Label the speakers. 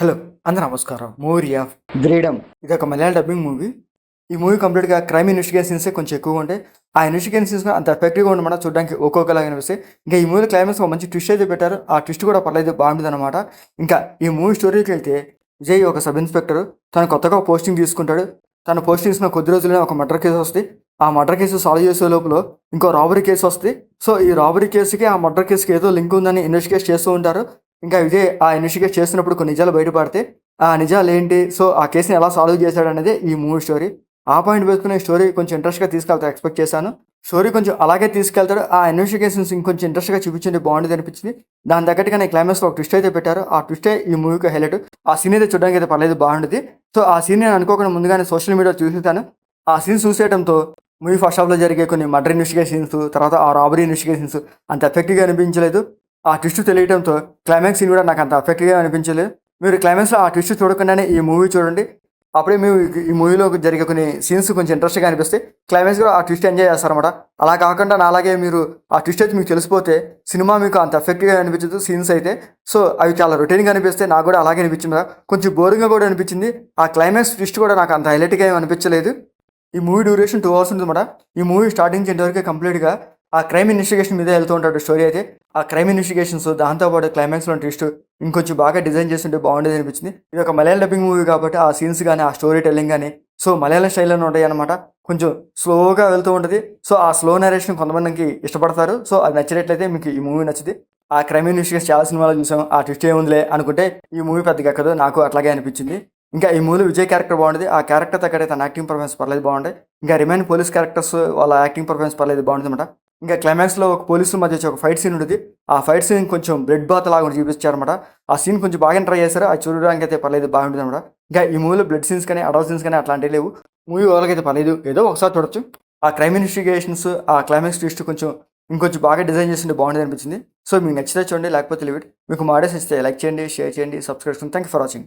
Speaker 1: Hello! అందరూ నమస్కారం. 'Movie of గ్రీడమ్' ఇదొక మలయాళ డబ్బింగ్ మూవీ. ఈ మూవీ కంప్లీట్‌గా క్రైమ్ ఇన్వెస్టిగేషన్సే కొంచెం ఎక్కువగా ఉంటాయి. ఆ ఇన్వెస్టిగేషన్స్ అంత ఎఫెక్టివ్‌గా ఉండమన్నా చూడడానికి ఒక్కొక్కలాగా అనిపిస్తాయి. ఇంకా ఈ మూవీ క్లైమాక్స్‌లో మంచి ట్విస్ట్ అయితే పెట్టారు. ఆ ట్విస్ట్ కూడా పర్లేదు బాగుంటదనమాట. ఇంకా ఈ మూవీ స్టోరీకెళ్తే విజయ్ ఒక సబ్ ఇన్స్‌పెక్టర్. తను కొత్తగా పోస్టింగ్ తీసుకుంటాడు. తను పోస్టింగ్ తీసుకున్న కొద్ది రోజుల్లోనే ఒక మర్డర్ కేస్ వస్తది. ఆ మర్డర్ కేసు సాల్వ్ చేసే లోపల ఇంకో రాబరీ కేస్ వస్తది. సో, ఈ రాబరీ కేస్‌కి, ఆ మర్డర్ కేస్‌కి ఏదో లింక్ ఉందని ఇన్వెస్టిగేట్ చేస్తూ ఉంటారు. ఇంకా విజయ్ ఆ ఇన్వెస్టిగేట్ చేస్తున్నప్పుడు కొన్ని నిజాలు బయటపడతాయి. ఆ నిజాలేంటి? సో, ఆ కేస్‌ని ఎలా సాల్వ్ చేశాడనేదే ఈ మూవీ స్టోరీ. ఆ పాయింట్ వేసుకుని స్టోరీ కొంచెం ఇంట్రెస్ట్‌గా తీసుకెళ్తారు ఎక్స్‌పెక్ట్ చేశాను. స్టోరీ కొంచెం అలాగే తీసుకెళ్తాడు. ఆ ఇన్వెస్టిగేషన్స్ ఇంకొంచెం ఇంట్రెస్ట్‌గా చూపించుంటే బాగుండేదనిపించింది. దాని తగ్గట్టుగానే క్లైమాక్స్‌లో ఒక ట్విస్ట్ అయితే పెట్టారు. ఆ ట్విస్టే ఈ మూవీకి హైలైట్. ఆ సీన్ అయితే చూడడానికి అయితే పర్లేదు బాగుండేది. సో, ఆ సీన్ నేను అనుకోకుండా ముందుగానే సోషల్ మీడియాలో చూసేసాను. ఆ సీన్ చూసేయడంతో మూవీ ఫస్ట్ హాఫ్‌లో జరిగే కొన్ని మర్డర్ ఇన్వెస్టిగేషన్స్, తర్వాత ఆ రాబరీ ఇన్వెస్టిగేషన్స్ అంత ఎఫెక్టివ్‌గా అనిపించలేదు. ఆ ట్విస్ట్ తెలియడంతో క్లైమాక్స్ సీన్ కూడా నాకు అంత ఎఫెక్టివ్‌గా అనిపించలేదు. మీరు క్లైమాక్స్‌లో ఆ ట్విస్ట్ చూడకుండానే ఈ మూవీ చూడండి. అప్పుడే మీరు ఈ మూవీలో జరిగే కొన్ని సీన్స్ కొంచెం ఇంట్రెస్ట్‌గా అనిపిస్తాయి. క్లైమాక్స్‌లో ఆ ట్విస్ట్ ఎంజాయ్ చేస్తారన్నమాట. అలా కాకుండా నాలాగే మీరు ఆ ట్విస్ట్ అయితే మీకు తెలిసిపోతే సినిమా మీకు అంత ఎఫెక్టివ్‌గా అనిపించదు సీన్స్ అయితే. సో, అవి చాలా రొటీన్‌గా అనిపిస్తాయి. నాకు కూడా అలాగే అనిపించింది. కొంచెం బోరింగ్‌గా కూడా అనిపించింది. ఆ క్లైమాక్స్ ట్విస్ట్ కూడా నాకు అంత హైలైట్‌గా ఏమి అనిపించలేదు. ఈ మూవీ డ్యూరేషన్ 2 అవర్స్ ఉందన్నమాట. ఈ మూవీ స్టార్టింగ్ నుంచి ఎండ్ వరకే కంప్లీట్‌గా ఆ క్రైమ్ ఇన్వెస్టిగేషన్ మీదే వెళ్తూ ఉంటాడు స్టోరీ అయితే. ఆ క్రైమ్ ఇన్వెస్టిగేషన్స్ దాంతో పాటు క్లైమాక్స్‌లో ట్విస్ట్ ఇంకొంచెం బాగా డిజైన్ చేసుంటే బాగుండేది అనిపించింది. ఇది ఒక మలయాళ డబ్బింగ్ మూవీ కాబట్టి ఆ సీన్స్ గాని, ఆ స్టోరీ టెల్లింగ్ గాని సో, మలయాళం స్టైల్‌లోనే ఉంటాయన్నమాట. కొంచెం స్లోగా వెళ్తూ ఉంటది. సో, ఆ స్లో నరేషన్ కొంతమందికి ఇష్టపడతారు. సో, అది నచ్చినట్లయితే మీకు ఈ మూవీ నచ్చిద్ది. ఆ క్రైమ్ ఇన్వెస్టిగేషన్ చాలా సినిమాలో చూసాం. ఆ ట్విస్ట్ ఏముందిలే అనుకుంటే ఈ మూవీ పెద్దగా ఎక్కదు. నాకు అట్లాగే అనిపించింది. ఇంకా ఈ మూవీలో విజయ్ క్యారెక్టర్ బాగుండేది. ఆ క్యారెక్టర్ తగ్గట్టే తన యాక్టింగ్ పర్ఫార్మెన్స్ పర్లేదు బాగుంటాయి. ఇంకా రిమైనింగ్ పోలీస్ క్యారెక్టర్స్ వాళ్ళ యాక్టింగ్ పర్ఫార్మెన్స్ పర్లేదు బాగుంటుందన్నమాట. ఇంకా క్లైమాక్స్‌లో ఒక పోలీసుల మధ్య వచ్చే ఒక ఫైట్ సీన్ ఉంటది. ఆ ఫైట్ సీన్ కొంచెం బ్లడ్ బాత్ లాగా చూపించారన్నమాట. ఆ సీన్ కొంచెం బాగానే ట్రై చేశారు. అది చూడడానికి అయితే పర్లేదు బాగుంటుందన్నమాట. ఇంకా ఈ మూవీలో బ్లడ్ సీన్స్ కానీ, అడల్ట్ సీన్స్ కానీ అట్లాంటివి లేవు. మూవీ ఓవరాల్‌గా అయితే పర్లేదు. ఏదో ఒకసారి చూడొచ్చు. ఆ క్రైమ్ ఇన్వెస్టిగేషన్స్, ఆ క్లైమాక్స్ ట్విస్ట్ కొంచెం ఇంకొంచెం బాగా డిజైన్ చేసింటే బాగుండేది అనిపించింది. సో, మీకు నచ్చితే చూడండి లేకపోతే లీవ్ ఇట్. మీకు మా ఆడియోస్ ఇస్తే లైక్ చేయండి, షేర్ చేయండి, సబ్స్క్రైబ్ చేసుకోండి. Thank you for watching.